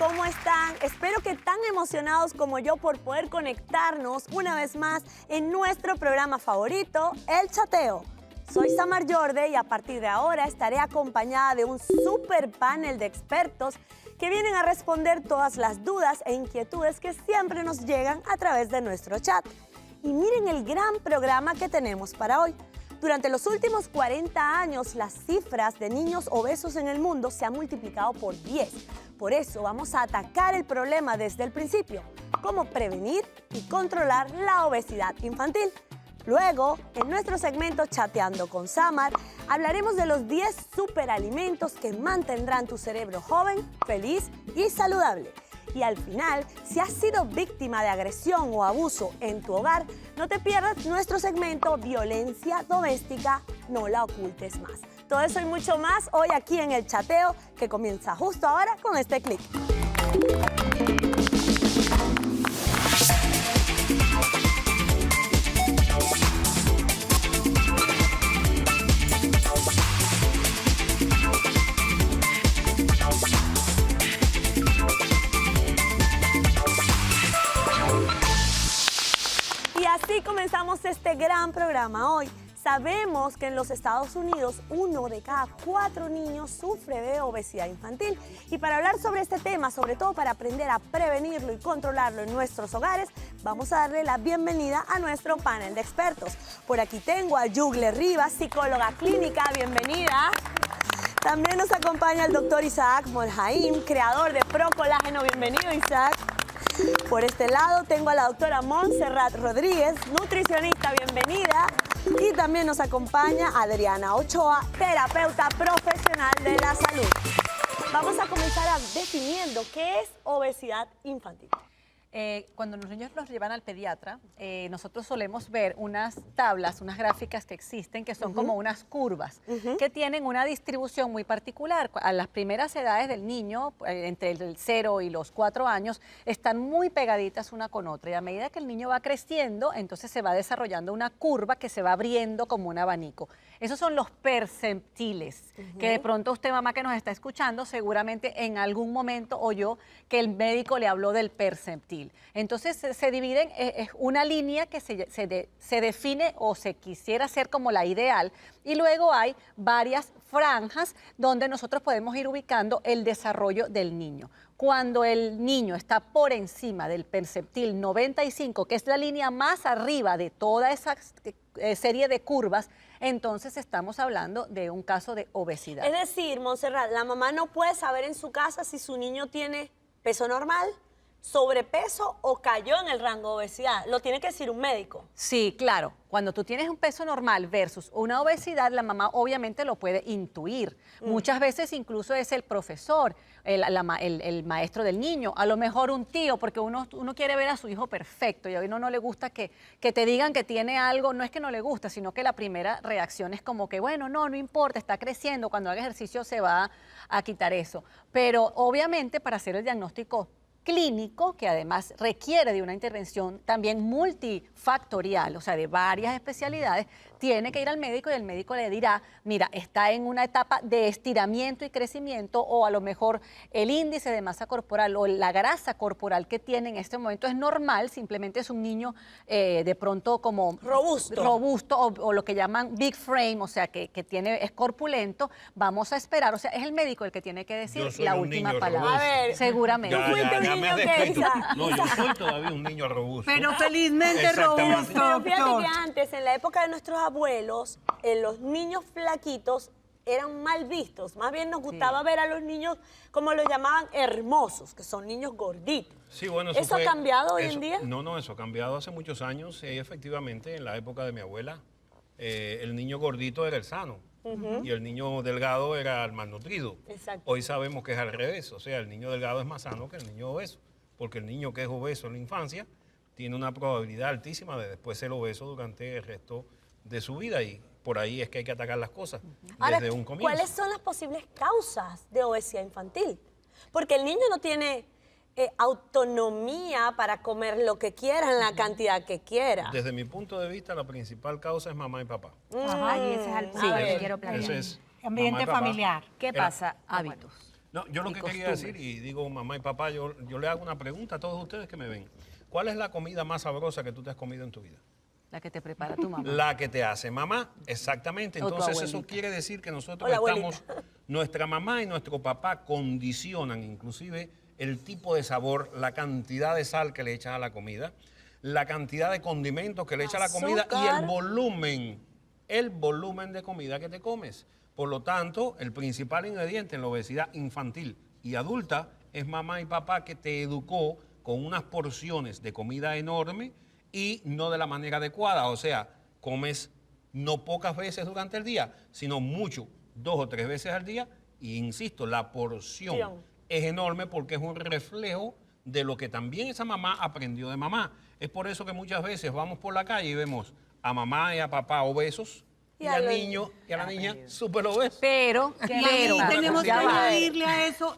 ¿cómo están? Espero que tan emocionados como yo por poder conectarnos una vez más en nuestro programa favorito, El Chateo. Soy Samar Yorde y a partir de ahora estaré acompañada de un super panel de expertos que vienen a responder todas las dudas e inquietudes que siempre nos llegan a través de nuestro chat. Y miren el gran programa que tenemos para hoy. Durante los últimos 40 años, las cifras de niños obesos en el mundo se han multiplicado por 10. Por eso vamos a atacar el problema desde el principio, cómo prevenir y controlar la obesidad infantil. Luego, en nuestro segmento Chateando con Samar, hablaremos de los 10 superalimentos que mantendrán tu cerebro joven, feliz y saludable. Y al final, si has sido víctima de agresión o abuso en tu hogar, no te pierdas nuestro segmento Violencia Doméstica, no la ocultes más. Todo eso y mucho más hoy aquí en El Chateo, que comienza justo ahora con este clic. Y así comenzamos este gran programa hoy. Sabemos que en los Estados Unidos 1 de cada 4 niños sufre de obesidad infantil. Y para hablar sobre este tema, sobre todo para aprender a prevenirlo y controlarlo en nuestros hogares, vamos a darle la bienvenida a nuestro panel de expertos. Por aquí tengo a Yugle Rivas, psicóloga clínica, bienvenida. También nos acompaña el doctor Isaac Molhaim, creador de ProColágeno, bienvenido Isaac. Por este lado tengo a la doctora Montserrat Rodríguez, nutricionista, bienvenida. Y también nos acompaña Adriana Ochoa, terapeuta profesional de la salud. Vamos a comenzar definiendo qué es obesidad infantil. Cuando los niños los llevan al pediatra, nosotros solemos ver unas tablas, unas gráficas que existen, que son como unas curvas, que tienen una distribución muy particular. A las primeras edades del niño, entre el 0 y los 4 años, están muy pegaditas una con otra. Y a medida que el niño va creciendo, entonces se va desarrollando una curva que se va abriendo como un abanico. Esos son los percentiles, que de pronto usted, mamá, que nos está escuchando, seguramente en algún momento oyó que el médico le habló del percentil. Entonces se dividen, es una línea que se define o se quisiera hacer como la ideal, y luego hay varias franjas donde nosotros podemos ir ubicando el desarrollo del niño. Cuando el niño está por encima del percentil 95, que es la línea más arriba de toda esa serie de curvas, entonces estamos hablando de un caso de obesidad. Es decir, Montserrat, la mamá no puede saber en su casa si su niño tiene peso normal, sobrepeso o cayó en el rango de obesidad. Lo tiene que decir un médico. Sí, claro. Cuando tú tienes un peso normal versus una obesidad, la mamá obviamente lo puede intuir. Muchas veces incluso es el profesor, el maestro del niño, a lo mejor un tío, porque uno quiere ver a su hijo perfecto y a uno no le gusta que te digan que tiene algo. No es que no le gusta, sino que la primera reacción es como que, bueno, no importa, está creciendo, cuando haga ejercicio se va a quitar eso. Pero obviamente para hacer el diagnóstico clínico, que además requiere de una intervención también multifactorial, o sea, de varias especialidades, tiene que ir al médico y el médico le dirá, mira, está en una etapa de estiramiento y crecimiento, o a lo mejor el índice de masa corporal o la grasa corporal que tiene en este momento es normal, simplemente es un niño de pronto como robusto o lo que llaman big frame, o sea, que es corpulento. Vamos a esperar, o sea, es el médico el que tiene que decir la última palabra. A ver, seguramente. Ya me despecho. No, yo soy todavía un niño robusto. Pero felizmente robusto. Pero fíjate que antes, en la época de nuestros abuelos, los niños flaquitos eran mal vistos. Más bien nos gustaba ver a los niños, como los llamaban, hermosos, que son niños gorditos. Sí, bueno, ¿Eso ha cambiado hoy en día? No, eso ha cambiado hace muchos años. Efectivamente, en la época de mi abuela, el niño gordito era el sano. Y el niño delgado era el malnutrido. Exacto. Hoy sabemos que es al revés, o sea, el niño delgado es más sano que el niño obeso, porque el niño que es obeso en la infancia tiene una probabilidad altísima de después ser obeso durante el resto de su vida, y por ahí es que hay que atacar las cosas desde un comienzo. ¿Cuáles son las posibles causas de obesidad infantil? Porque el niño no tiene autonomía para comer lo que quiera en la cantidad que quiera. Desde mi punto de vista, la principal causa es mamá y papá. Ajá, y ese es el punto que quiero plantear. Eso es Ambiente mamá y papá. familiar. ¿Qué pasa? Hábitos. No, yo lo y que quería costumbres. decir, y digo mamá y papá, yo le hago una pregunta a todos ustedes que me ven. ¿Cuál es la comida más sabrosa que tú te has comido en tu vida? La que te prepara tu mamá. La que te hace mamá, exactamente. O tu Entonces eso abuelita. quiere decir que nosotros O la estamos, nuestra mamá y nuestro papá condicionan inclusive el tipo de sabor, la cantidad de sal que le echas a la comida, la cantidad de condimentos que le echas a la comida y Azúcar. el volumen de comida que te comes. Por lo tanto, el principal ingrediente en la obesidad infantil y adulta es mamá y papá que te educó con unas porciones de comida enorme y no de la manera adecuada. O sea, comes no pocas veces durante el día, sino mucho, 2 o 3 veces al día. Y insisto, la porción es enorme porque es un reflejo de lo que también esa mamá aprendió de mamá. Es por eso que muchas veces vamos por la calle y vemos a mamá y a papá obesos y al niño y a la niña súper obesos. Pero, Y ahí tenemos que ya va. añadirle a eso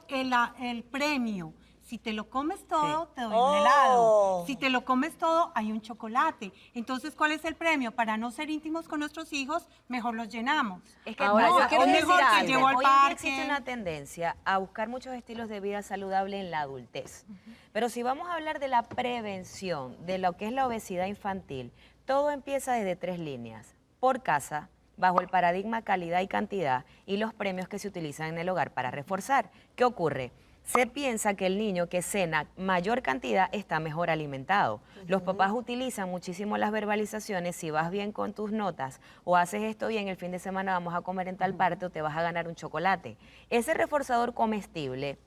el premio. Si te lo comes todo, te doy un Oh. helado. Si te lo comes todo, hay un chocolate. Entonces, ¿cuál es el premio? Para no ser íntimos con nuestros hijos, mejor los llenamos. Es que Ahora, pasa- yo quiero hoy decir mejor algo. que llevó al hoy en día parque. existe una tendencia a buscar muchos estilos de vida saludable en la adultez. Pero si vamos a hablar de la prevención de lo que es la obesidad infantil, todo empieza desde 3 líneas. Por casa, bajo el paradigma calidad y cantidad y los premios que se utilizan en el hogar para reforzar. ¿Qué ocurre? Se piensa que el niño que cena mayor cantidad está mejor alimentado. Los papás utilizan muchísimo las verbalizaciones, si vas bien con tus notas o haces esto bien, el fin de semana vamos a comer en tal parte o te vas a ganar un chocolate. Ese reforzador comestible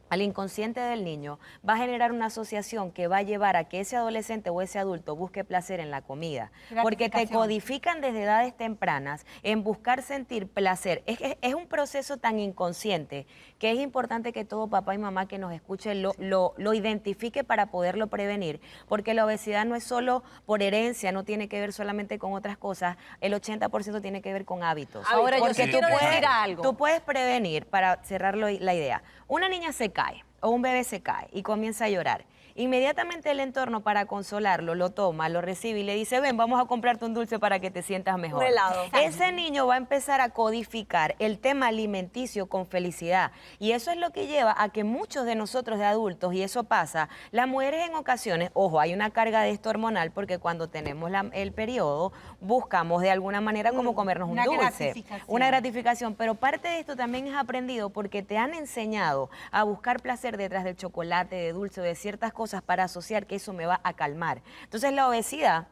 al inconsciente del niño va a generar una asociación que va a llevar a que ese adolescente o ese adulto busque placer en la comida. Porque te Gratificación. codifican desde edades tempranas en buscar sentir placer. Es un proceso tan inconsciente que es importante que todo papá y mamá que nos escuche lo identifique para poderlo prevenir. Porque la obesidad no es solo por herencia, no tiene que ver solamente con otras cosas. El 80% tiene que ver con hábitos. Ahora, yo Porque sí quiero decir algo. Tú puedes prevenir, para cerrar la idea, una niña se cae o un bebé se cae y comienza a llorar. Inmediatamente el entorno, para consolarlo, lo toma, lo recibe y le dice, ven, vamos a comprarte un dulce para que te sientas mejor. Un helado. Ese niño va a empezar a codificar el tema alimenticio con felicidad. Y eso es lo que lleva a que muchos de nosotros de adultos, y eso pasa, las mujeres en ocasiones, ojo, hay una carga de esto hormonal porque cuando tenemos el periodo, buscamos de alguna manera como comernos un Una dulce. gratificación. Una gratificación. Pero parte de esto también es aprendido porque te han enseñado a buscar placer detrás del chocolate, de dulce o de ciertas cosas para asociar que eso me va a calmar. Entonces la obesidad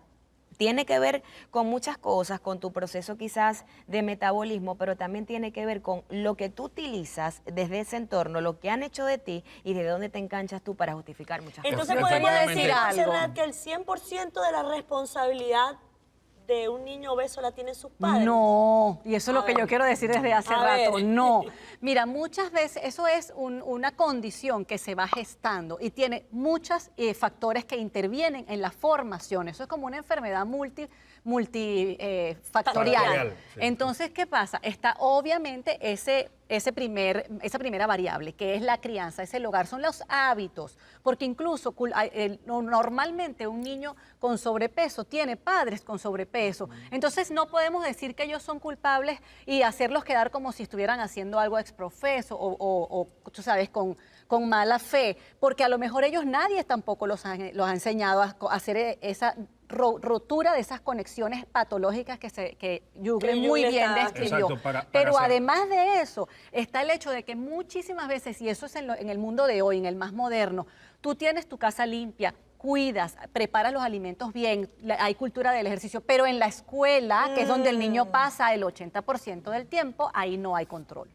tiene que ver con muchas cosas, con tu proceso quizás de metabolismo, pero también tiene que ver con lo que tú utilizas desde ese entorno, lo que han hecho de ti y de dónde te enganchas tú para justificar muchas cosas. Entonces Perfectamente. podemos decir, algo. Montserrat, que el 100% de la responsabilidad de un niño obeso la tienen sus padres. No, y eso es lo que yo quiero decir desde hace A rato. ver. No, mira, muchas veces eso es una condición que se va gestando y tiene muchos factores que intervienen en la formación. Eso es como una enfermedad multifactorial. Factorial, sí. Entonces, ¿qué pasa? Está obviamente esa primera variable, que es la crianza, es el hogar, son los hábitos, porque incluso normalmente un niño con sobrepeso tiene padres con sobrepeso, entonces no podemos decir que ellos son culpables y hacerlos quedar como si estuvieran haciendo algo exprofeso o tú sabes, con mala fe, porque a lo mejor ellos nadie tampoco los ha enseñado a hacer esa rotura de esas conexiones patológicas que Jugle muy Jugle bien está- describió. Exacto, para Pero hacer- además de eso, está el hecho de que muchísimas veces, y eso es en el mundo de hoy, en el más moderno, tú tienes tu casa limpia, cuidas, preparas los alimentos bien, hay cultura del ejercicio, pero en la escuela, que es donde el niño pasa el 80% del tiempo, ahí no hay control.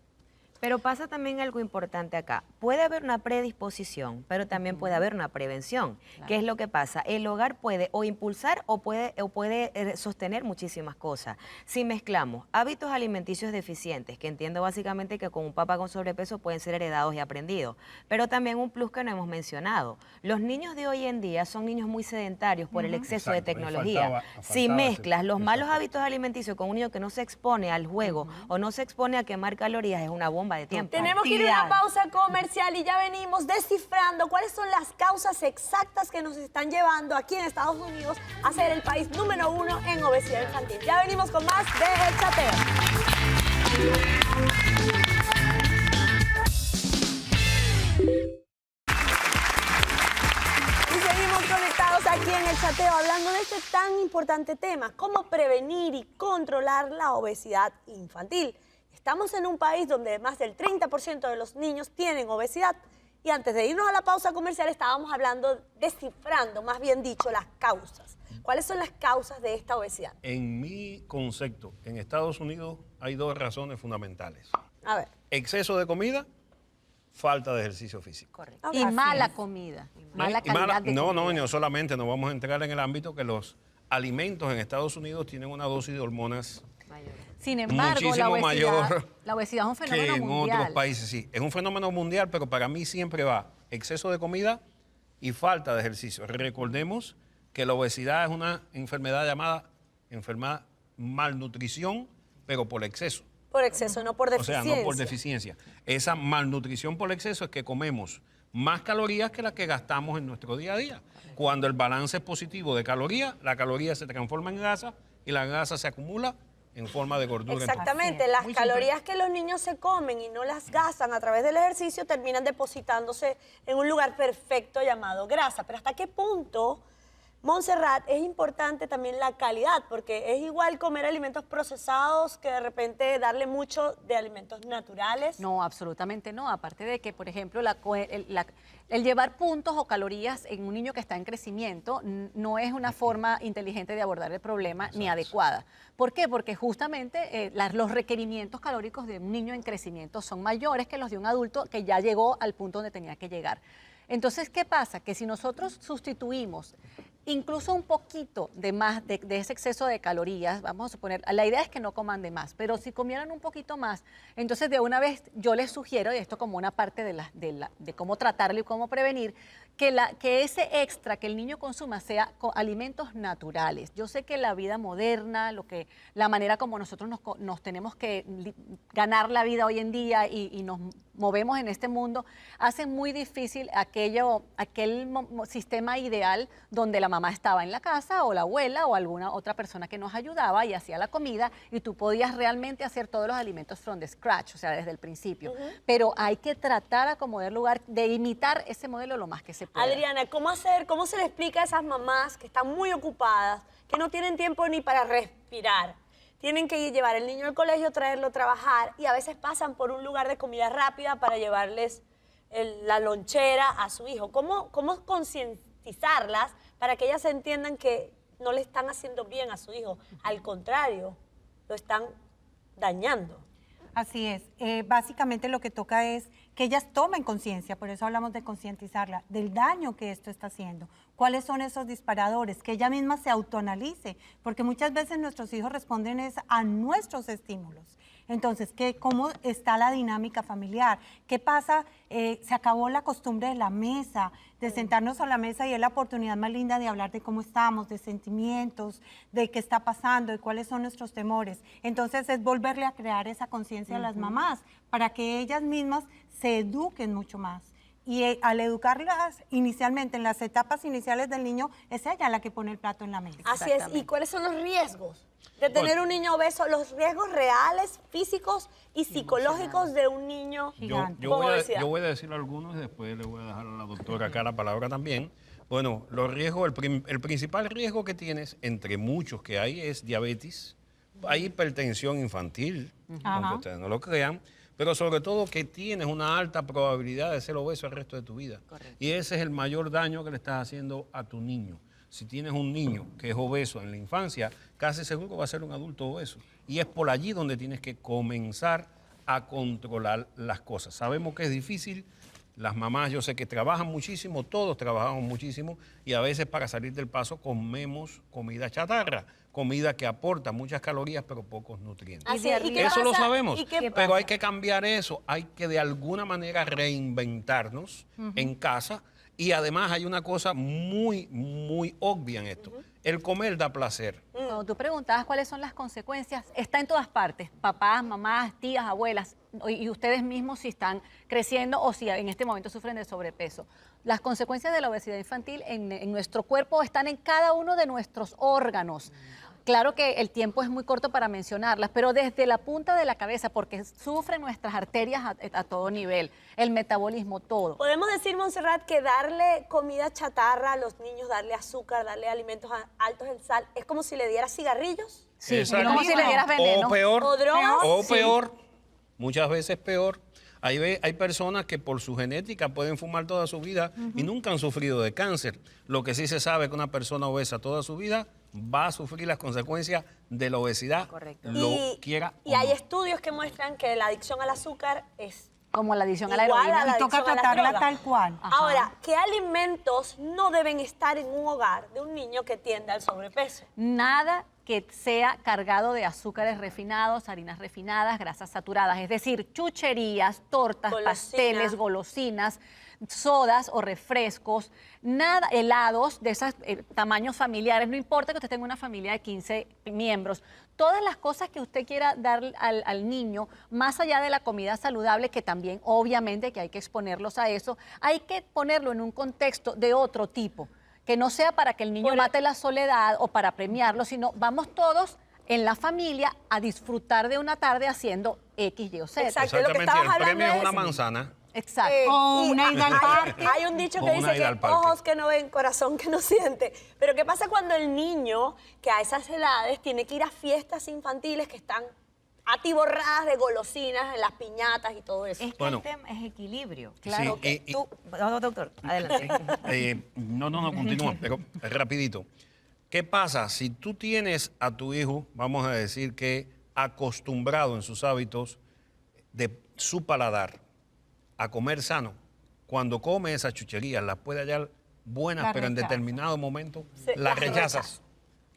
Pero pasa también algo importante acá. Puede haber una predisposición, pero también puede haber una prevención. ¿Qué es lo que pasa? El hogar puede o impulsar o puede sostener muchísimas cosas. Si mezclamos hábitos alimenticios deficientes, que entiendo básicamente que con un papá con sobrepeso pueden ser heredados y aprendidos, pero también un plus que no hemos mencionado. Los niños de hoy en día son niños muy sedentarios por el exceso de Exacto, ahí tecnología. Si faltaba mezclas los malos exacto. hábitos alimenticios con un niño que no se expone al juego o no se expone a quemar calorías, es una bomba de tiempo. Tenemos que ir a una pausa comercial y ya venimos descifrando cuáles son las causas exactas que nos están llevando aquí en Estados Unidos a ser el país número 1 en obesidad infantil. Ya venimos con más de El Chateo. Chateo, hablando de este tan importante tema, cómo prevenir y controlar la obesidad infantil. Estamos en un país donde más del 30% de los niños tienen obesidad. Y antes de irnos a la pausa comercial estábamos hablando, descifrando, más bien dicho, las causas. ¿Cuáles son las causas de esta obesidad? En mi concepto, en Estados Unidos hay dos razones fundamentales. A ver. Exceso de comida, falta de ejercicio físico. Correcto. Y Así mala es. comida, mala Y mala- calidad de no, comida. no solamente, no vamos a entrar en el ámbito que los alimentos en Estados Unidos tienen una dosis de hormonas Sin embargo, muchísimo mayor la obesidad es un que fenómeno en mundial. otros países. Sí, es un fenómeno mundial, pero para mí siempre va exceso de comida y falta de ejercicio. Recordemos que la obesidad es una enfermedad llamada enfermedad malnutrición, pero por exceso. Por exceso, no por O sea, deficiencia. no por deficiencia. Esa malnutrición por exceso es que comemos más calorías que las que gastamos en nuestro día a día. Cuando el balance es positivo de calorías, la caloría se transforma en grasa y la grasa se acumula en forma de gordura. Exactamente, Así es. las Muy calorías que los niños se comen y no las gastan a través del ejercicio terminan depositándose en un lugar perfecto llamado grasa. Pero ¿hasta qué punto, Montserrat, es importante también la calidad? Porque es igual comer alimentos procesados que de repente darle mucho de alimentos naturales. No, absolutamente no. Aparte de que, por ejemplo, el llevar puntos o calorías en un niño que está en crecimiento no es una forma inteligente de abordar el problema ni adecuada. ¿Por qué? Porque justamente los requerimientos calóricos de un niño en crecimiento son mayores que los de un adulto que ya llegó al punto donde tenía que llegar. Entonces, ¿qué pasa? Que si nosotros sustituimos incluso un poquito de más de ese exceso de calorías, vamos a suponer, la idea es que no coman de más, pero si comieran un poquito más, entonces de una vez yo les sugiero, y esto como una parte de cómo tratarlo y cómo prevenir, que ese extra que el niño consuma sea alimentos naturales. Yo sé que la vida moderna, la manera como nosotros nos tenemos que ganar la vida hoy en día y nos movemos en este mundo, hace muy difícil aquel sistema ideal donde la mamá estaba en la casa o la abuela o alguna otra persona que nos ayudaba y hacía la comida y tú podías realmente hacer todos los alimentos from the scratch, o sea, desde el principio. Pero hay que tratar a como dar lugar de imitar ese modelo lo más que se pueda. Adriana, ¿cómo se le explica a esas mamás que están muy ocupadas, que no tienen tiempo ni para respirar? Tienen que llevar el niño al colegio, traerlo a trabajar y a veces pasan por un lugar de comida rápida para llevarles la lonchera a su hijo. ¿Cómo concientizarlas para que ellas entiendan que no le están haciendo bien a su hijo? Al contrario, lo están dañando. Así es. Básicamente lo que toca es que ellas tomen conciencia, por eso hablamos de concientizarla, del daño que esto está haciendo. ¿Cuáles son esos disparadores? Que ella misma se autoanalice, porque muchas veces nuestros hijos responden a nuestros estímulos. Entonces, ¿cómo está la dinámica familiar? ¿Qué pasa? Se acabó la costumbre de la mesa, de sentarnos a la mesa y es la oportunidad más linda de hablar de cómo estamos, de sentimientos, de qué está pasando, de cuáles son nuestros temores. Entonces, es volverle a crear esa conciencia a las mamás para que ellas mismas se eduquen mucho más. Y al educarlas inicialmente, en las etapas iniciales del niño, es ella la que pone el plato en la mesa. Así es. ¿Y cuáles son los riesgos de tener un niño obeso? Los riesgos reales, físicos y psicológicos de un niño Gigante. con obesidad. Yo voy a decir algunos y después le voy a dejar a la doctora acá la palabra también. Bueno, los riesgos, el principal riesgo que tienes, entre muchos que hay, es diabetes, hay hipertensión infantil, aunque ustedes no lo crean, pero sobre todo que tienes una alta probabilidad de ser obeso el resto de tu vida. Correcto. Y ese es el mayor daño que le estás haciendo a tu niño. Si tienes un niño que es obeso en la infancia, casi seguro va a ser un adulto obeso. Y es por allí donde tienes que comenzar a controlar las cosas. Sabemos que es difícil, las mamás yo sé que trabajan muchísimo, todos trabajamos muchísimo y a veces para salir del paso comemos comida chatarra, comida que aporta muchas calorías pero pocos nutrientes. Así es. ¿Y qué Eso lo pasa? sabemos, ¿Y qué pero pasa? hay que cambiar eso, hay que de alguna manera reinventarnos en casa y además hay una cosa muy, muy obvia en esto, el comer da placer. Cuando tú preguntabas cuáles son las consecuencias, está en todas partes, papás, mamás, tías, abuelas, y ustedes mismos si están creciendo o si en este momento sufren de sobrepeso. Las consecuencias de la obesidad infantil en nuestro cuerpo están en cada uno de nuestros órganos. Claro que el tiempo es muy corto para mencionarlas, pero desde la punta de la cabeza, porque sufren nuestras arterias a todo nivel, el metabolismo, todo. Podemos decir, Montserrat, que darle comida chatarra a los niños, darle azúcar, darle alimentos altos en sal, es como si le dieras cigarrillos. Sí, es Exacto. como si le dieras veneno. O peor. ¿O drogas? O Sí. peor, muchas veces peor. Hay personas que por su genética pueden fumar toda su vida y nunca han sufrido de cáncer. Lo que sí se sabe es que una persona obesa toda su vida va a sufrir las consecuencias de la obesidad, Correcto. lo quiera o Y hay no. estudios que muestran que la adicción al azúcar es Como la adición a la igual heroína. a la Y toca adicción a las tratarla drogas. tal cual. Ajá. Ahora, ¿qué alimentos no deben estar en un hogar de un niño que tiende al sobrepeso? Nada que sea cargado de azúcares refinados, harinas refinadas, grasas saturadas, es decir, chucherías, tortas, Golosina. pasteles, golosinas, sodas o refrescos, nada, helados de esos tamaños familiares, no importa que usted tenga una familia de 15 miembros, todas las cosas que usted quiera dar al niño, más allá de la comida saludable, que también obviamente que hay que exponerlos a eso, hay que ponerlo en un contexto de otro tipo, que no sea para que el niño mate la soledad o para premiarlo, sino vamos todos en la familia a disfrutar de una tarde haciendo X, Y o Z. Exacto. lo que Exactamente, estabas el premio hablando es una es- manzana. Exacto. O y una ida al parque. Hay un dicho O que una dice ida que al parque. ojos que no ven, corazón que no siente. Pero ¿qué pasa cuando el niño, que a esas edades tiene que ir a fiestas infantiles que están atiborradas de golosinas en las piñatas y todo eso? Es que Bueno. el tema es equilibrio. Claro. Sí, Tú, no, doctor, adelante. no, continúa, pero rapidito. ¿Qué pasa si tú tienes a tu hijo, vamos a decir que acostumbrado en sus hábitos de su paladar a comer sano? Cuando come esas chucherías, las puede hallar buenas, La pero en rechaza. determinado momento Sí, las las rechazas.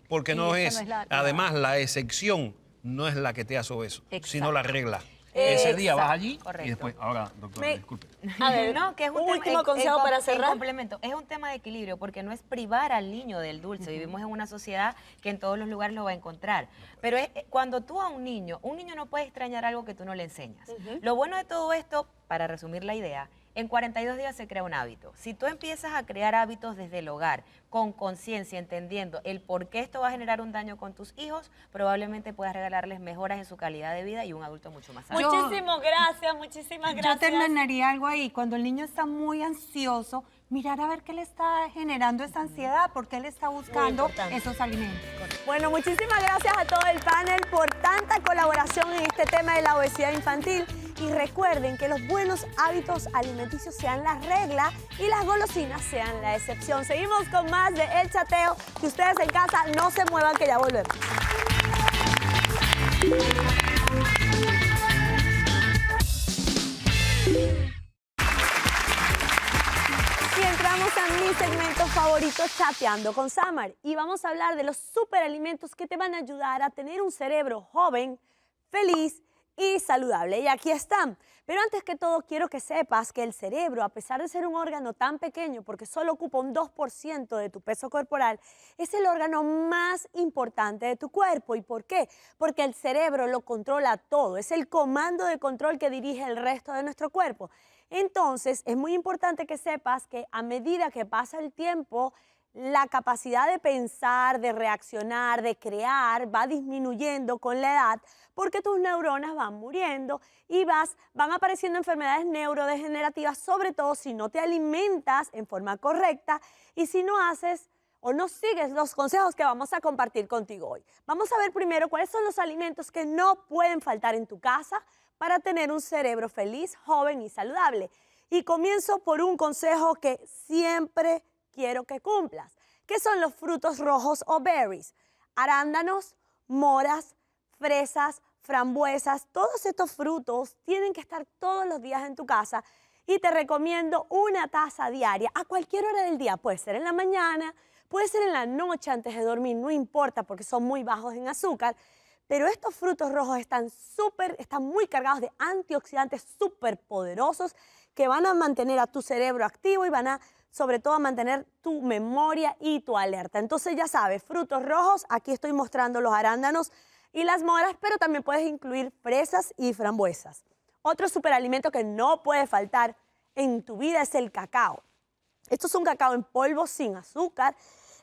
Porque Sí, no esa es, no es además la excepción no es la que te hace obeso, sino la regla. Exacto. Ese día vas allí Correcto. y después, ahora, doctora, Me- disculpe. A ver, No, que es un un tema, último consejo para cerrar. En complemento, es un tema de equilibrio, porque no es privar al niño del dulce. Vivimos en una sociedad que en todos los lugares lo va a encontrar. Pero cuando tú a un niño no puede extrañar algo que tú no le enseñas. Lo bueno de todo esto, para resumir la idea, en 42 días se crea un hábito. Si tú empiezas a crear hábitos desde el hogar, con conciencia, entendiendo el por qué esto va a generar un daño con tus hijos, probablemente puedas regalarles mejoras en su calidad de vida y un adulto mucho más sano. Muchísimas gracias, muchísimas gracias. Yo terminaría algo ahí. Cuando el niño está muy ansioso, mirar a ver qué le está generando esa ansiedad, por qué le está buscando importante. esos alimentos. Bueno, muchísimas gracias a todo el panel por tanta colaboración en este tema de la obesidad infantil. Y recuerden que los buenos hábitos alimenticios sean la regla y las golosinas sean la excepción. Seguimos con más de El Chateo. Que ustedes en casa no se muevan, que ya volvemos. Y entramos a mi segmento favorito, Chateando con Samar. Y vamos a hablar de los superalimentos que te van a ayudar a tener un cerebro joven, feliz y saludable. Y aquí están. Pero antes que todo, quiero que sepas que el cerebro, a pesar de ser un órgano tan pequeño, porque solo ocupa un 2% de tu peso corporal, es el órgano más importante de tu cuerpo. ¿Y por qué? Porque el cerebro lo controla todo. Es el comando de control que dirige el resto de nuestro cuerpo. Entonces, es muy importante que sepas que a medida que pasa el tiempo, la capacidad de pensar, de reaccionar, de crear va disminuyendo con la edad porque tus neuronas van muriendo y van apareciendo enfermedades neurodegenerativas, sobre todo si no te alimentas en forma correcta y si no haces o no sigues los consejos que vamos a compartir contigo hoy. Vamos a ver primero cuáles son los alimentos que no pueden faltar en tu casa para tener un cerebro feliz, joven y saludable. Y comienzo por un consejo que siempre quiero que cumplas, que son los frutos rojos o berries, arándanos, moras, fresas, frambuesas. Todos estos frutos tienen que estar todos los días en tu casa y te recomiendo una taza diaria a cualquier hora del día. Puede ser en la mañana, puede ser en la noche antes de dormir, no importa porque son muy bajos en azúcar. Pero estos frutos rojos están muy cargados de antioxidantes súper poderosos que van a mantener a tu cerebro activo y van a, sobre todo, a mantener tu memoria y tu alerta. Entonces, ya sabes, frutos rojos, aquí estoy mostrando los arándanos y las moras, pero también puedes incluir fresas y frambuesas. Otro superalimento que no puede faltar en tu vida es el cacao. Esto es un cacao en polvo sin azúcar.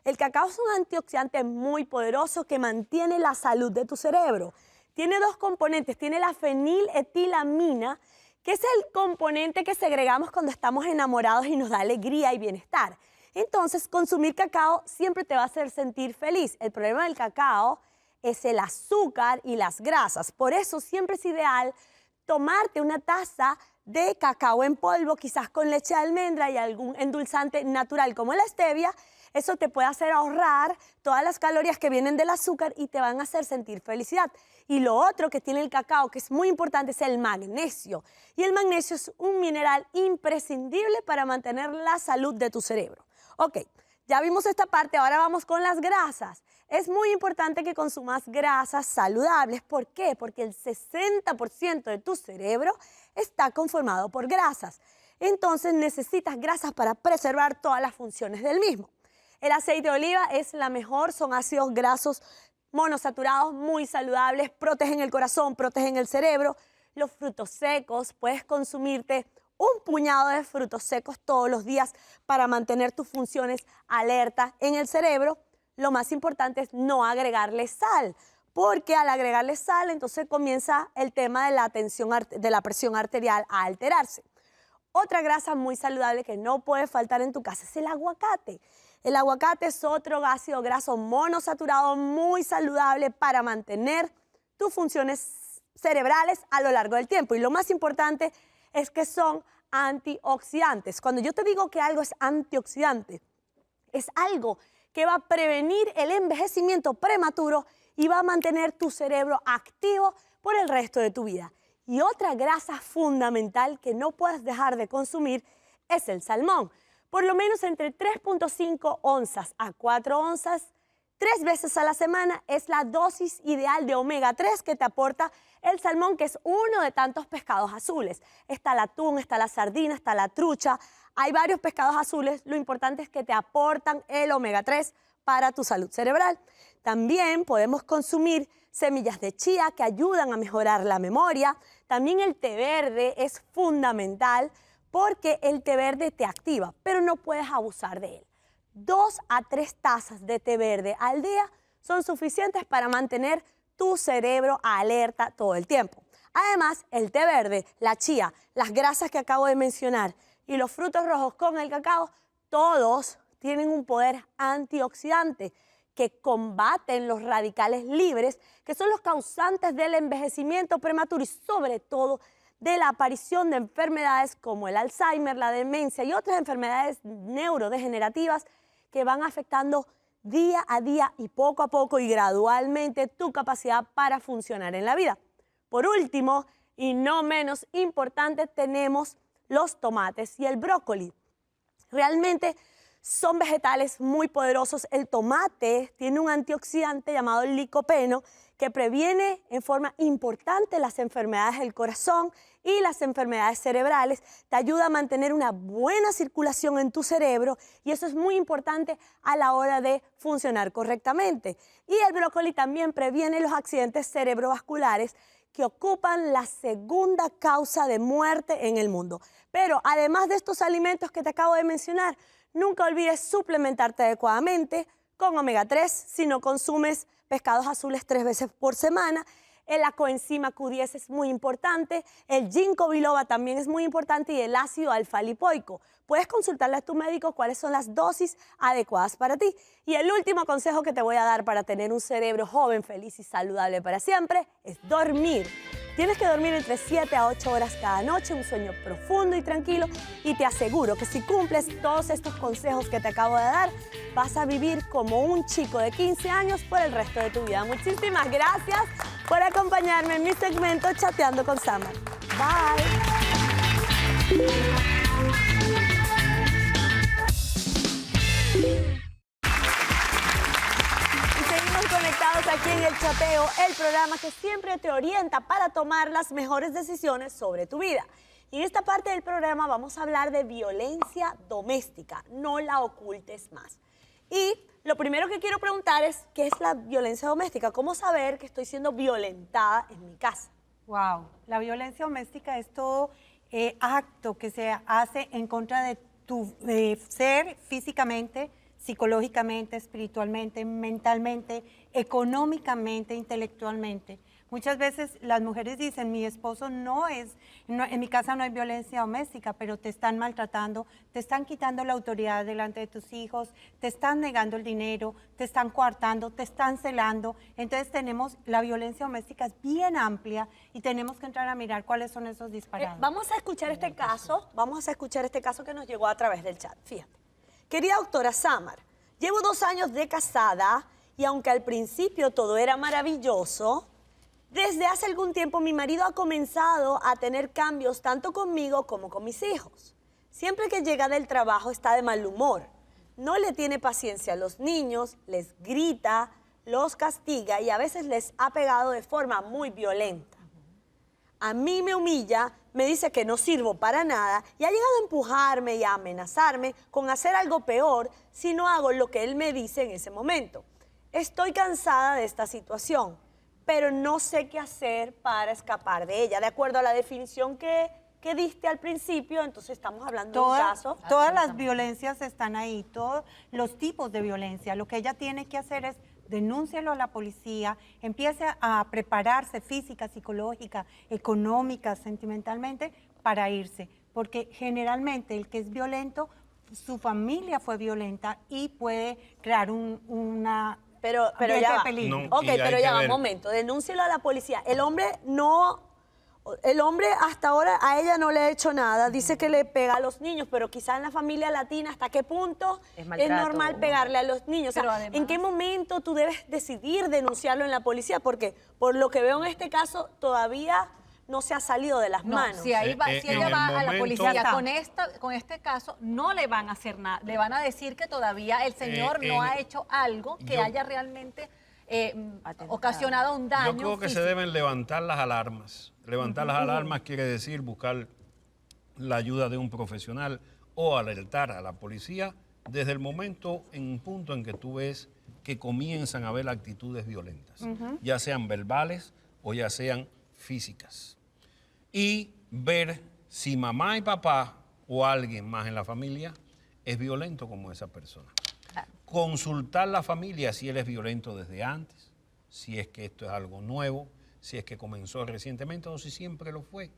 El cacao es un antioxidante muy poderoso que mantiene la salud de tu cerebro. Tiene dos componentes, tiene la feniletilamina, que es el componente que segregamos cuando estamos enamorados y nos da alegría y bienestar. Entonces, consumir cacao siempre te va a hacer sentir feliz. El problema del cacao es el azúcar y las grasas. Por eso siempre es ideal tomarte una taza de cacao en polvo, quizás con leche de almendra y algún endulzante natural como la stevia. Eso te puede hacer ahorrar todas las calorías que vienen del azúcar y te van a hacer sentir felicidad. Y lo otro que tiene el cacao, que es muy importante, es el magnesio. Y el magnesio es un mineral imprescindible para mantener la salud de tu cerebro. Ok, ya vimos esta parte, ahora vamos con las grasas. Es muy importante que consumas grasas saludables. ¿Por qué? Porque el 60% de tu cerebro está conformado por grasas. Entonces necesitas grasas para preservar todas las funciones del mismo. El aceite de oliva es la mejor, son ácidos grasos monosaturados muy saludables, protegen el corazón, protegen el cerebro. Los frutos secos, puedes consumirte un puñado de frutos secos todos los días para mantener tus funciones alerta en el cerebro. Lo más importante es no agregarle sal, porque al agregarle sal entonces comienza el tema de la presión arterial a alterarse. Otra grasa muy saludable que no puede faltar en tu casa es el aguacate. El aguacate es otro ácido graso monosaturado muy saludable para mantener tus funciones cerebrales a lo largo del tiempo. Y lo más importante es que son antioxidantes. Cuando yo te digo que algo es antioxidante, es algo que va a prevenir el envejecimiento prematuro y va a mantener tu cerebro activo por el resto de tu vida. Y otra grasa fundamental que no puedes dejar de consumir es el salmón. Por lo menos entre 3.5 onzas a 4 onzas, 3 veces a la semana es la dosis ideal de omega 3 que te aporta el salmón, que es uno de tantos pescados azules. Está el atún, está la sardina, está la trucha. Hay varios pescados azules. Lo importante es que te aportan el omega 3 para tu salud cerebral. También podemos consumir semillas de chía que ayudan a mejorar la memoria. También el té verde es fundamental porque el té verde te activa, pero no puedes abusar de él. 2 a 3 tazas de té verde al día son suficientes para mantener tu cerebro alerta todo el tiempo. Además, el té verde, la chía, las grasas que acabo de mencionar y los frutos rojos con el cacao, todos tienen un poder antioxidante que combaten los radicales libres, que son los causantes del envejecimiento prematuro y sobre todo de la aparición de enfermedades como el Alzheimer, la demencia y otras enfermedades neurodegenerativas que van afectando día a día y poco a poco y gradualmente tu capacidad para funcionar en la vida. Por último, y no menos importante, tenemos los tomates y el brócoli. Realmente son vegetales muy poderosos. El tomate tiene un antioxidante llamado el licopeno que previene en forma importante las enfermedades del corazón y las enfermedades cerebrales. Te ayuda a mantener una buena circulación en tu cerebro y eso es muy importante a la hora de funcionar correctamente. Y el brócoli también previene los accidentes cerebrovasculares que ocupan la segunda causa de muerte en el mundo. Pero además de estos alimentos que te acabo de mencionar, nunca olvides suplementarte adecuadamente con omega 3 si no consumes pescados azules 3 veces por semana. La coenzima Q10 es muy importante, el ginkgo biloba también es muy importante y el ácido alfa-lipoico. Puedes consultarle a tu médico cuáles son las dosis adecuadas para ti. Y el último consejo que te voy a dar para tener un cerebro joven, feliz y saludable para siempre es dormir. Tienes que dormir entre 7 a 8 horas cada noche, un sueño profundo y tranquilo, y te aseguro que si cumples todos estos consejos que te acabo de dar, vas a vivir como un chico de 15 años por el resto de tu vida. Muchísimas gracias por acompañarme en mi segmento Chateando con Samar. Bye. Conectados aquí en El Chateo, el programa que siempre te orienta para tomar las mejores decisiones sobre tu vida. Y en esta parte del programa vamos a hablar de violencia doméstica, no la ocultes más. Y lo primero que quiero preguntar es, ¿qué es la violencia doméstica? ¿Cómo saber que estoy siendo violentada en mi casa? Wow, la violencia doméstica es todo acto que se hace en contra de tu ser físicamente, psicológicamente, espiritualmente, mentalmente, económicamente, intelectualmente. Muchas veces las mujeres dicen, mi esposo en mi casa no hay violencia doméstica, pero te están maltratando, te están quitando la autoridad delante de tus hijos, te están negando el dinero, te están coartando, te están celando. Entonces la violencia doméstica es bien amplia y tenemos que entrar a mirar cuáles son esos disparados. Vamos a escuchar este caso que nos llegó a través del chat. Fíjate. Querida doctora Samar, llevo 2 años de casada y aunque al principio todo era maravilloso, desde hace algún tiempo mi marido ha comenzado a tener cambios tanto conmigo como con mis hijos. Siempre que llega del trabajo está de mal humor. No le tiene paciencia a los niños, les grita, los castiga y a veces les ha pegado de forma muy violenta. A mí me humilla, me dice que no sirvo para nada y ha llegado a empujarme y a amenazarme con hacer algo peor si no hago lo que él me dice en ese momento. Estoy cansada de esta situación, pero no sé qué hacer para escapar de ella. De acuerdo a la definición que diste al principio, entonces estamos hablando de un caso. Todas las violencias están ahí, todos los tipos de violencia. Lo que ella tiene que hacer es denúncialo a la policía, empiece a prepararse física, psicológica, económica, sentimentalmente, para irse. Porque generalmente el que es violento, su familia fue violenta y puede crear una... Pero ya va. No, Ok, pero ya va, un ver. momento. Denúncielo a la policía. El hombre hasta ahora a ella no le ha hecho nada. Dice que le pega a los niños, pero quizás en la familia latina, ¿hasta qué punto Es es maltrato, normal pegarle a los niños? O sea, Pero además- ¿en qué momento tú debes decidir denunciarlo en la policía? Porque por lo que veo en este caso, todavía no se ha salido de las No, manos. si ella en va el a la momento- policía con este caso, no le van a hacer nada. Le van a decir que todavía el señor no ha hecho algo que haya realmente ocasionado un daño Yo creo que se físico. deben levantar las alarmas. Levantar las alarmas quiere decir buscar la ayuda de un profesional o alertar a la policía desde el momento, en un punto en que tú ves que comienzan a haber actitudes violentas, ya sean verbales o ya sean físicas. Y ver si mamá y papá o alguien más en la familia es violento como esa persona. Consultar la familia si él es violento desde antes, si es que esto es algo nuevo, si es que comenzó recientemente o si siempre lo fue.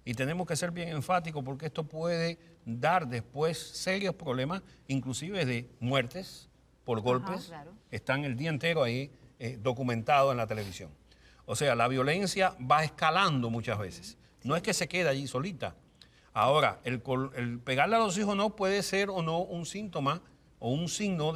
Y tenemos que ser bien enfáticos porque esto puede dar después serios problemas, inclusive de muertes por golpes. claro. Están el día entero ahí documentados en la televisión. O sea, la violencia va escalando muchas veces. No es que se quede allí solita. Ahora, el pegarle a los hijos no puede ser o no un síntoma o un síntoma,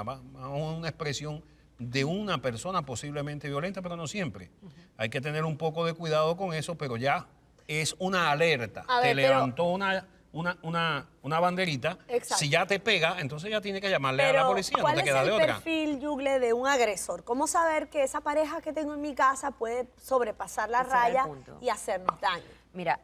una expresión de una persona posiblemente violenta, pero no siempre. Hay que tener un poco de cuidado con eso, pero ya es una alerta. A Te ver, pero- levantó una banderita. Exacto. Si ya te pega, entonces ya tiene que llamarle a la Pero, policía, no ¿cuál te es queda el de otra. perfil, Yugle, de un agresor? ¿Cómo saber que esa pareja que tengo en mi casa puede sobrepasar la Ese era el raya punto. y hacernos daño? Mira,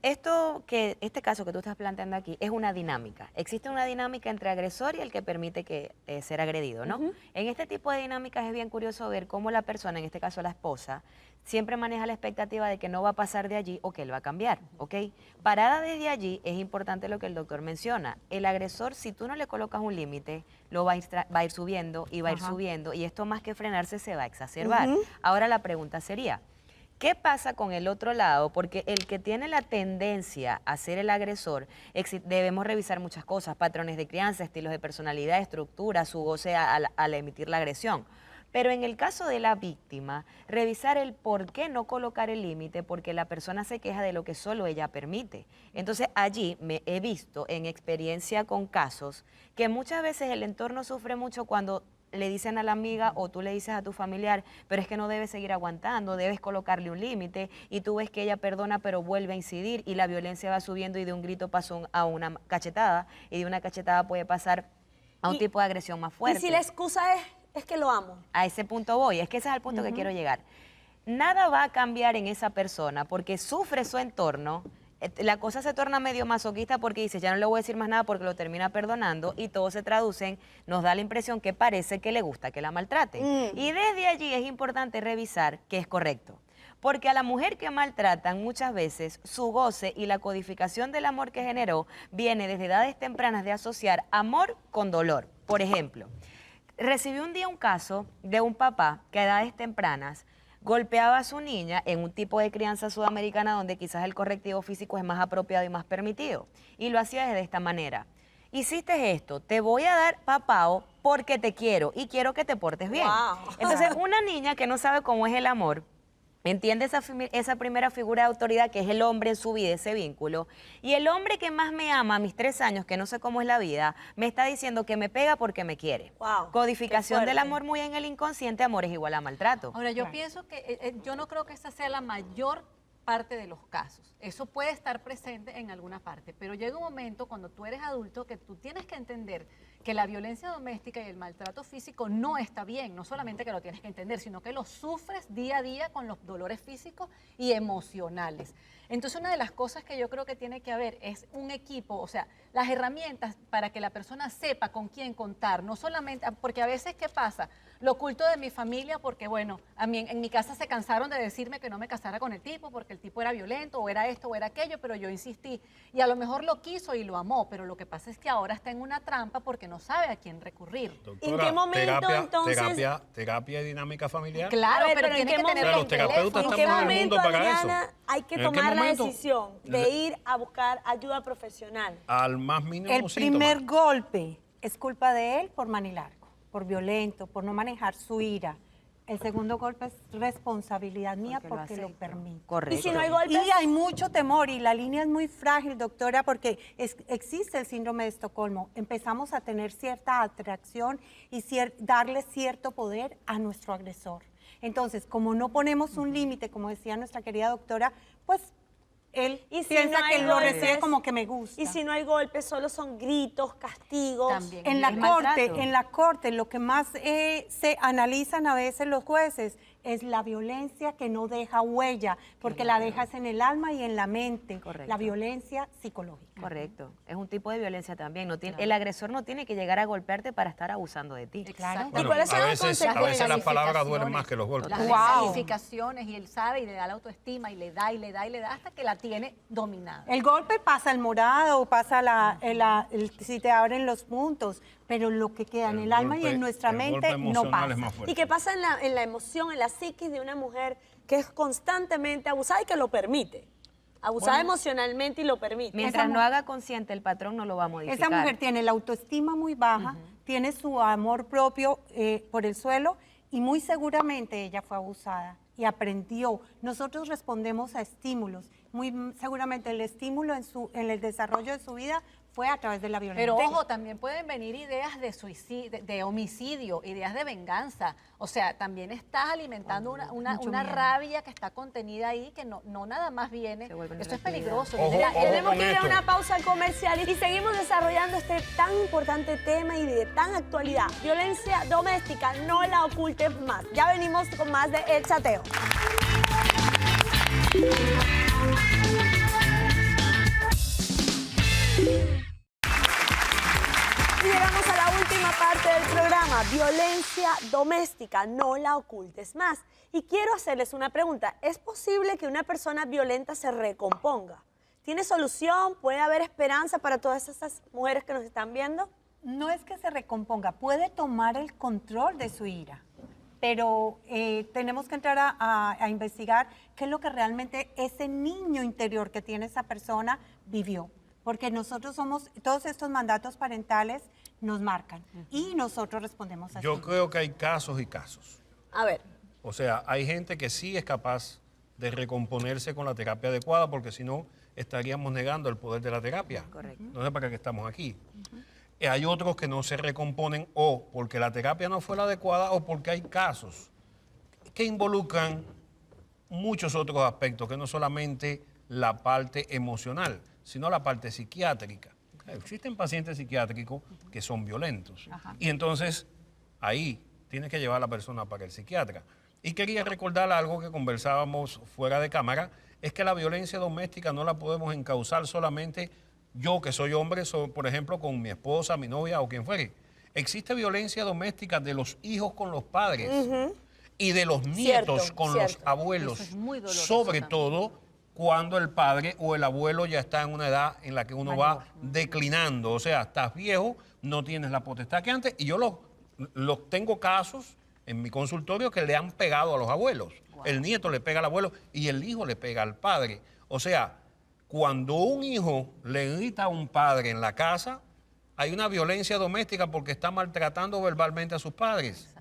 este caso que tú estás planteando aquí es una dinámica. Existe una dinámica entre agresor y el que permite ser agredido, ¿no? En este tipo de dinámicas es bien curioso ver cómo la persona, en este caso la esposa, siempre maneja la expectativa de que no va a pasar de allí o que él va a cambiar, ¿ok? Parada desde allí es importante lo que el doctor menciona. El agresor, si tú no le colocas un límite, lo va a ir subiendo y va a ir subiendo y esto más que frenarse se va a exacerbar. Ahora la pregunta sería, ¿qué pasa con el otro lado? Porque el que tiene la tendencia a ser el agresor, debemos revisar muchas cosas, patrones de crianza, estilos de personalidad, estructura, su goce al emitir la agresión. Pero en el caso de la víctima, revisar el por qué no colocar el límite, porque la persona se queja de lo que solo ella permite. Entonces allí me he visto en experiencia con casos que muchas veces el entorno sufre mucho cuando le dicen a la amiga o tú le dices a tu familiar, pero es que no debes seguir aguantando, debes colocarle un límite y tú ves que ella perdona pero vuelve a incidir y la violencia va subiendo y de un grito pasó a una cachetada y de una cachetada puede pasar a un Y- tipo de agresión más fuerte. Y si la excusa es que lo amo. A ese punto voy, es que ese es el punto que quiero llegar. Nada va a cambiar en esa persona porque sufre su entorno. La cosa se torna medio masoquista porque dice, ya no le voy a decir más nada porque lo termina perdonando y todo se traduce en, nos da la impresión que parece que le gusta que la maltrate. Y desde allí es importante revisar qué es correcto. Porque a la mujer que maltratan muchas veces su goce y la codificación del amor que generó viene desde edades tempranas de asociar amor con dolor. Por ejemplo, recibí un día un caso de un papá que a edades tempranas golpeaba a su niña en un tipo de crianza sudamericana donde quizás el correctivo físico es más apropiado y más permitido. Y lo hacía de esta manera. Hiciste esto, te voy a dar papao porque te quiero y quiero que te portes bien. Wow. Entonces, una niña que no sabe cómo es el amor, entiende esa primera figura de autoridad que es el hombre en su vida, ese vínculo. Y el hombre que más me ama a mis 3 años, que no sé cómo es la vida, me está diciendo que me pega porque me quiere. Wow, Codificación qué del fuerte. amor muy en el inconsciente, amor es igual a maltrato. Ahora, yo pienso que yo no creo que esa sea la mayor parte de los casos. Eso puede estar presente en alguna parte, pero llega un momento cuando tú eres adulto que tú tienes que entender que la violencia doméstica y el maltrato físico no está bien. No solamente que lo tienes que entender, sino que lo sufres día a día con los dolores físicos y emocionales. Entonces, una de las cosas que yo creo que tiene que haber es un equipo, o sea, las herramientas para que la persona sepa con quién contar, no solamente, porque a veces, ¿qué pasa? Lo oculto de mi familia porque, bueno, a mí en mi casa se cansaron de decirme que no me casara con el tipo porque el tipo era violento o era esto o era aquello, pero yo insistí. Y a lo mejor lo quiso y lo amó, pero lo que pasa es que ahora está en una trampa porque no sabe a quién recurrir. Doctora, qué momento, entonces? terapia y dinámica familiar. Claro, A ver, pero pero ¿en tiene qué que tener momento? los Los terapeutas ¿En teléfonos. qué estamos en el momento, mundo para Adriana, eso. hay que ¿En qué tomar la momento? decisión de ir a buscar ayuda profesional? Al más mínimo El síntoma. primer golpe es culpa de él por manilargo, por violento, por no manejar su ira. El segundo golpe es responsabilidad mía porque lo acepto. permito. Correcto. Y si no hay golpes, Y hay mucho temor y la línea es muy frágil, doctora, porque existe el síndrome de Estocolmo. Empezamos a tener cierta atracción y darle cierto poder a nuestro agresor. Entonces, como no ponemos un límite, como decía nuestra querida doctora, pues él Y si piensa no hay que lo golpes, recibe como que me gusta. y si no hay golpes, solo son gritos, castigos. También. En El maltrato. la corte, lo que más se analizan a veces los jueces es la violencia que no deja huella, porque la dejas en el alma y en la mente. Correcto. La violencia psicológica. Correcto. Es un tipo de violencia también. No tiene, El agresor no tiene que llegar a golpearte para estar abusando de ti. Claro. ¿Y cuáles son a las veces, a consecuencias? veces las palabras duelen más que los golpes. Las Wow. descalificaciones, y él sabe y le da la autoestima y le da y le da y le da hasta que la tiene dominada. El golpe pasa el morado, pasa si te abren los puntos, pero lo que queda en el alma y en nuestra el golpe mente no emocional es pasa. más fuerte. ¿Y qué pasa en la emoción, en la psiquis de una mujer que es constantemente abusada y que lo permite? Abusada emocionalmente y lo permite. Mientras Esa no haga consciente, el patrón no lo va a modificar. Esa mujer tiene la autoestima muy baja, tiene su amor propio por el suelo y muy seguramente ella fue abusada y aprendió. Nosotros respondemos a estímulos. Muy seguramente el estímulo en el desarrollo de su vida fue a través de la violencia. Pero ojo, también pueden venir ideas de suicidio, de homicidio, ideas de venganza. O sea, también estás alimentando una miedo. rabia que está contenida ahí, que no nada más viene. Se vuelve Esto es negatividad. peligroso. Ojo, viene la- ojo Tenemos con que ir a esto. una pausa comercial y seguimos desarrollando este tan importante tema y de tan actualidad. Violencia doméstica, no la ocultes más. Ya venimos con más de El Chateo. Y llegamos a la última parte del programa, violencia doméstica, no la ocultes más. Y quiero hacerles una pregunta, ¿es posible que una persona violenta se recomponga? ¿Tiene solución? ¿Puede haber esperanza para todas esas mujeres que nos están viendo? No es que se recomponga, puede tomar el control de su ira, pero tenemos que entrar a investigar qué es lo que realmente ese niño interior que tiene esa persona vivió. Porque nosotros todos estos mandatos parentales nos marcan y nosotros respondemos así. Yo creo que hay casos y casos. A ver, O sea, hay gente que sí es capaz de recomponerse con la terapia adecuada, porque si no, estaríamos negando el poder de la terapia. Correcto. No sé para qué estamos aquí. Hay otros que no se recomponen o porque la terapia no fue la adecuada o porque hay casos que involucran muchos otros aspectos, que no solamente la parte emocional, sino la parte psiquiátrica. Existen pacientes psiquiátricos que son violentos. Y entonces ahí tiene que llevar a la persona para el psiquiatra. Y quería recordar algo que conversábamos fuera de cámara, es que la violencia doméstica no la podemos encauzar solamente yo que soy hombre, por ejemplo, con mi esposa, mi novia o quien fuere. Existe violencia doméstica de los hijos con los padres. y de los nietos Cierto, con cierto. los abuelos, Eso es muy doloroso sobre también. todo cuando el padre o el abuelo ya está en una edad en la que uno va declinando, o sea, estás viejo, no tienes la potestad que antes, y yo los tengo casos en mi consultorio que le han pegado a los abuelos. El nieto le pega al abuelo y el hijo le pega al padre. O sea, cuando un hijo le grita a un padre en la casa, hay una violencia doméstica porque está maltratando verbalmente a sus padres.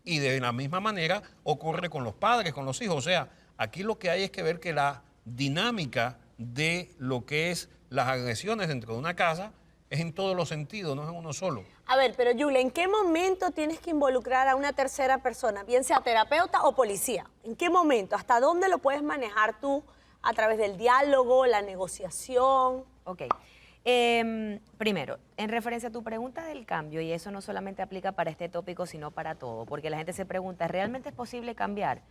Y de la misma manera ocurre con los padres, con los hijos. O sea, aquí lo que hay es que ver que la dinámica de lo que es las agresiones dentro de una casa es en todos los sentidos, no es en uno solo. A ver, pero Julia, ¿en qué momento tienes que involucrar a una tercera persona, bien sea terapeuta o policía? ¿En qué momento? ¿Hasta dónde lo puedes manejar tú? ¿A través del diálogo, la negociación? Ok. Primero, en referencia a tu pregunta del cambio, y eso no solamente aplica para este tópico, sino para todo, porque la gente se pregunta, ¿realmente es posible cambiar?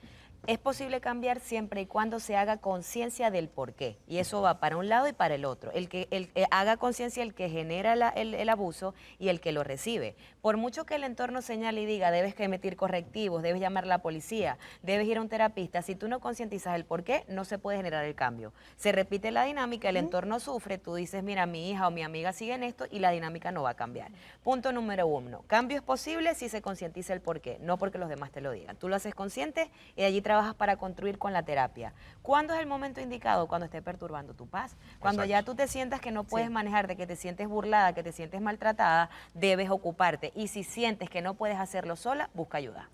Es posible cambiar siempre y cuando se haga conciencia del por qué. Y eso va para un lado y para el otro. El que haga conciencia el que genera el abuso y el que lo recibe. Por mucho que el entorno señale y diga, debes que emitir correctivos, debes llamar a la policía, debes ir a un terapista, si tú no concientizas el por qué, no se puede generar el cambio. Se repite la dinámica, el entorno sufre, tú dices, mira, mi hija o mi amiga sigue en esto y la dinámica no va a cambiar. Punto número 1. Cambio es posible si se concientiza el por qué, no porque los demás te lo digan. Tú lo haces consciente y de allí trabajas para construir con la terapia. ¿Cuándo es el momento indicado? Cuando esté perturbando tu paz. Cuando ya tú te sientas que no puedes manejar, de que te sientes burlada, que te sientes maltratada, debes ocuparte. Y si sientes que no puedes hacerlo sola, busca ayuda.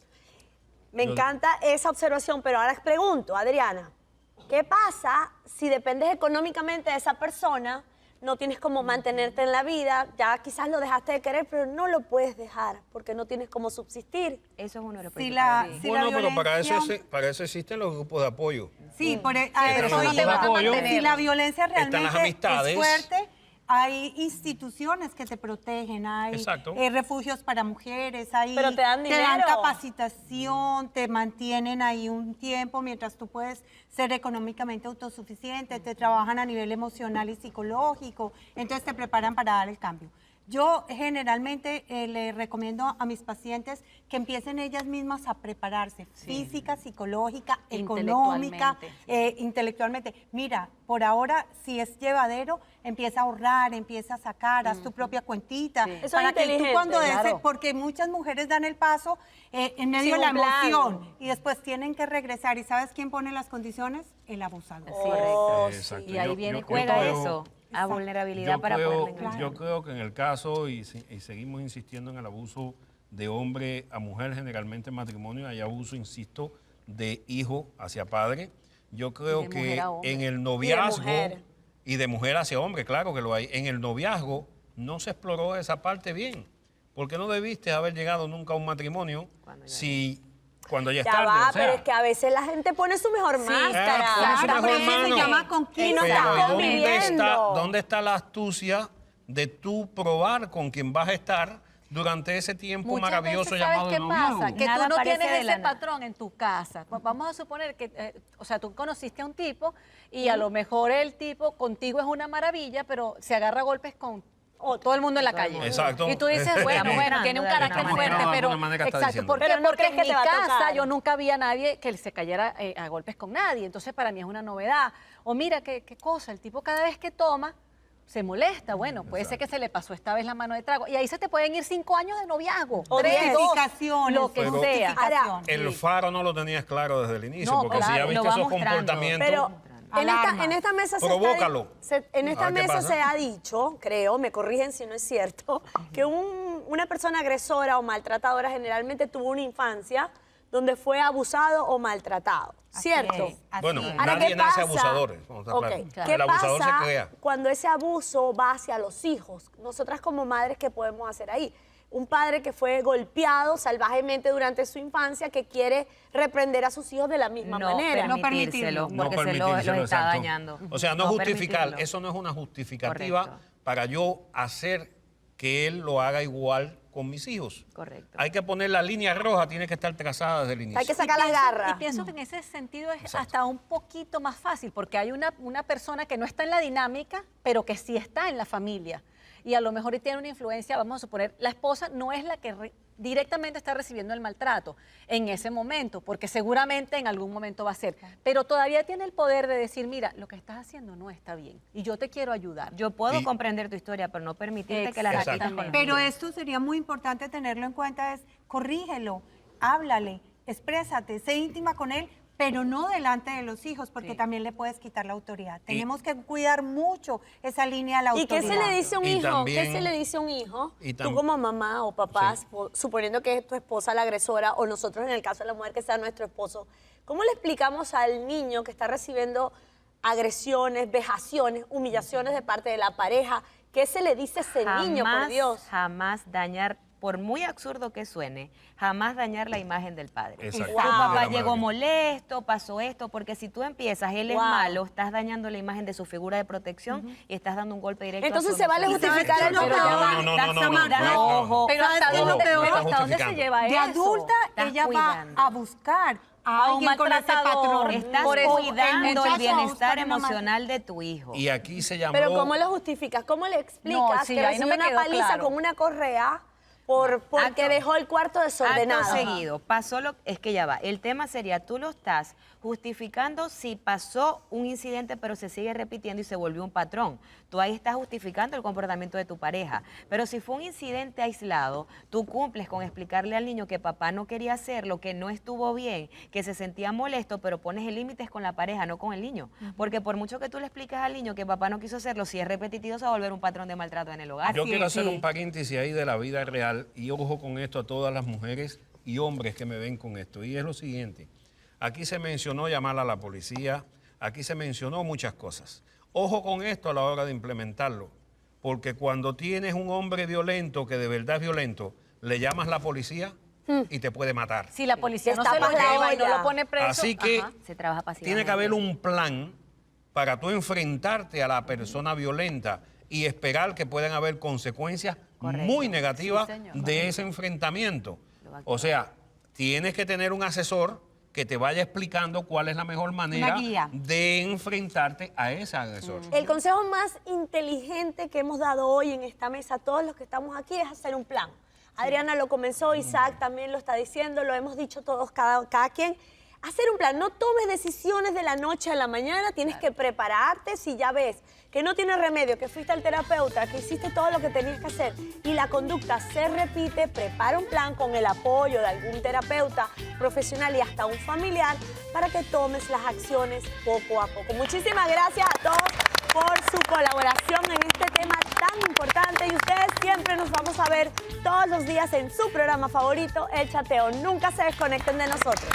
Me encanta esa observación, pero ahora pregunto, Adriana, ¿qué pasa si dependes económicamente de esa persona, no tienes cómo mantenerte en la vida, ya quizás lo dejaste de querer, pero no lo puedes dejar porque no tienes cómo subsistir? Eso es uno de los Si principales. la, si Bueno, la pero para violencia- eso existen los grupos de apoyo. Sí, a Pero eso no te iba. va a mantener. Si la violencia Están las realmente amistades. es fuerte, hay instituciones que te protegen, hay Exacto. refugios para mujeres, hay, Pero te dan dan dinero. capacitación, te mantienen ahí un tiempo mientras tú puedes ser económicamente autosuficiente, te trabajan a nivel emocional y psicológico, entonces te preparan para dar el cambio. Yo generalmente le recomiendo a mis pacientes que empiecen ellas mismas a prepararse física, psicológica, económica, intelectualmente. Mira, por ahora, si es llevadero, empieza a ahorrar, empieza a sacar, haz tu propia cuentita. Eso es Para que tú inteligente, cuando claro. porque muchas mujeres dan el paso en medio Sin de la un plan. emoción y después tienen que regresar. ¿Y sabes quién pone las condiciones? El abusador. Oh, Exacto. sí. Y ahí viene Juega creo- eso, a vulnerabilidad para poderle enganchar. Yo creo que en el caso, y seguimos insistiendo en el abuso de hombre a mujer, generalmente en matrimonio, hay abuso, insisto, de hijo hacia padre. Yo creo de que mujer a hombre. en el noviazgo, mujer. y de mujer hacia hombre, claro que lo hay, en el noviazgo no se exploró esa parte bien. Porque no debiste haber llegado nunca a un matrimonio cuando ya es Ya tarde. va, o sea, pero es que a veces la gente pone su mejor máscara. pone su Claro, mejor por eso se mano. llama conquista. Y no Pero está ¿y conviviendo. ¿dónde está la astucia de tú probar con quien vas a estar durante ese tiempo Muchas maravilloso veces, llamado ¿sabes qué noviazgo? pasa? Que Nada tú no aparece tienes de la ese nada. patrón en tu casa. Vamos a suponer que, o sea, tú conociste a un tipo y a lo mejor el tipo contigo es una maravilla, pero se agarra a golpes con todo el mundo en la calle. Exacto. Y tú dices, bueno, tiene un carácter Estamos fuerte, de pero... alguna manera está Exacto, diciendo. ¿por qué? Pero no Porque crees en que mi te va a casa tocar. yo nunca vi a nadie que se cayera a golpes con nadie. Entonces, para mí es una novedad. O mira, qué cosa, el tipo cada vez que toma se molesta. Bueno, puede ser que se le pasó esta vez la mano de trago. Y ahí se te pueden ir 5 años de noviazgo. O 3, 2, Justificaciones, lo que Pero- sea. justificaciones. El faro no lo tenías claro desde el inicio, No, porque si claro, ya lo viste va esos mostrando. comportamientos... Pero Alarma. en esta mesa Provócalo. en esta A ver qué mesa pasa. se ha dicho, creo, me corrigen si no es cierto, que una persona agresora o maltratadora generalmente tuvo una infancia donde fue abusado o maltratado. Así ¿Cierto? es, así Bueno, es. Ahora, nadie ¿qué nace pasa? abusadores, vamos a estar Ok, claros. ¿qué El abusador pasa se crea. cuando ese abuso va hacia los hijos? Nosotras como madres, ¿qué podemos hacer ahí? Un padre que fue golpeado salvajemente durante su infancia que quiere reprender a sus hijos de la misma manera. No permitírselo, permitirlo. porque se los permitírselo, está exacto. dañando. O sea, no justificar, permitirlo. eso no es una justificativa Correcto. para yo hacer que él lo haga igual con mis hijos. Correcto. Hay que poner la línea roja, tiene que estar trazada desde el inicio. Hay que sacar las garras. Y pienso que en ese sentido es hasta un poquito más fácil, porque hay una persona que no está en la dinámica, pero que sí está en la familia. Y a lo mejor tiene una influencia, vamos a suponer, la esposa no es la que directamente está recibiendo el maltrato en ese momento, porque seguramente en algún momento va a ser, pero todavía tiene el poder de decir, mira, lo que estás haciendo no está bien y yo te quiero ayudar. Yo puedo comprender tu historia, pero no permitirte que la repitas con los Pero niños. esto sería muy importante tenerlo en cuenta, es corrígelo, háblale, exprésate, sé íntima con él, pero no delante de los hijos, porque también le puedes quitar la autoridad. Tenemos que cuidar mucho esa línea de la ¿Y autoridad. qué se le dice a un Y hijo? también- ¿Qué se le dice a un hijo? y Tú tam- como mamá o papá, Sí. suponiendo que es tu esposa la agresora o nosotros en el caso de la mujer que sea nuestro esposo, ¿cómo le explicamos al niño que está recibiendo agresiones, vejaciones, humillaciones de parte de la pareja? ¿Qué se le dice a ese niño, por Dios? Jamás dañar, por muy absurdo que suene, jamás dañar la imagen del padre. Exacto. Tu Wow. papá De la llegó madre. molesto, pasó esto, porque si tú empiezas, él es Wow. malo, estás dañando la imagen de su figura de protección y estás dando un golpe directo Entonces a su se vale emoción. justificar el No, pero no, ya va. no, no, Estás no, no, amarrando. no, Ojo. Pero hasta ¿Sabes qué es dónde, lo peor? pero hasta dónde se Justificando. lleva De eso. adulta, Estás ella cuidando. va a buscar a A un alguien con ese maltratador. patrón. Estás Por eso, cuidando el muchacho va a bienestar buscar una emocional de tu hijo. Y aquí se llamó... Pero ¿cómo lo justificas? ¿Cómo le explicas No, sí, que ahí no recibió me una quedó paliza claro. con una correa porque Acto- dejó el cuarto desordenado? Acto seguido, pasó lo es que ya va. El tema sería, tú lo estás justificando si pasó un incidente pero se sigue repitiendo y se volvió un patrón. Tú ahí estás justificando el comportamiento de tu pareja. Pero si fue un incidente aislado, tú cumples con explicarle al niño que papá no quería hacerlo, que no estuvo bien, que se sentía molesto, pero pones el límite con la pareja, no con el niño. Porque por mucho que tú le expliques al niño que papá no quiso hacerlo, si es repetitivo se va a volver un patrón de maltrato en el hogar. Yo quiero hacer sí. un paréntesis ahí de la vida real y ojo con esto a todas las mujeres y hombres que me ven con esto. Y es lo siguiente, aquí se mencionó llamar a la policía, aquí se mencionó muchas cosas. Ojo con esto a la hora de implementarlo, porque cuando tienes un hombre violento que de verdad es violento, le llamas a la policía y te puede matar. Si la policía no se Destapas lo la lleva y no olla. lo pone preso, Así que ajá. Se trabaja pasivamente. tiene que haber un plan para tú enfrentarte a la persona violenta y esperar que puedan haber consecuencias Correcto. muy negativas Sí, señor. de ese enfrentamiento. Lo va a O sea, tienes que tener un asesor que te vaya explicando cuál es la mejor manera guía. de enfrentarte a ese agresor. El consejo más inteligente que hemos dado hoy en esta mesa, todos los que estamos aquí, es hacer un plan. Adriana lo comenzó, Isaac también lo está diciendo, lo hemos dicho todos, cada quien. Hacer un plan, no tomes decisiones de la noche a la mañana, tienes que prepararte si ya ves que no tiene remedio, que fuiste al terapeuta, que hiciste todo lo que tenías que hacer y la conducta se repite, prepara un plan con el apoyo de algún terapeuta profesional y hasta un familiar para que tomes las acciones poco a poco. Muchísimas gracias a todos por su colaboración en este tema tan importante y ustedes siempre nos vamos a ver todos los días en su programa favorito, El Chateo. Nunca se desconecten de nosotros.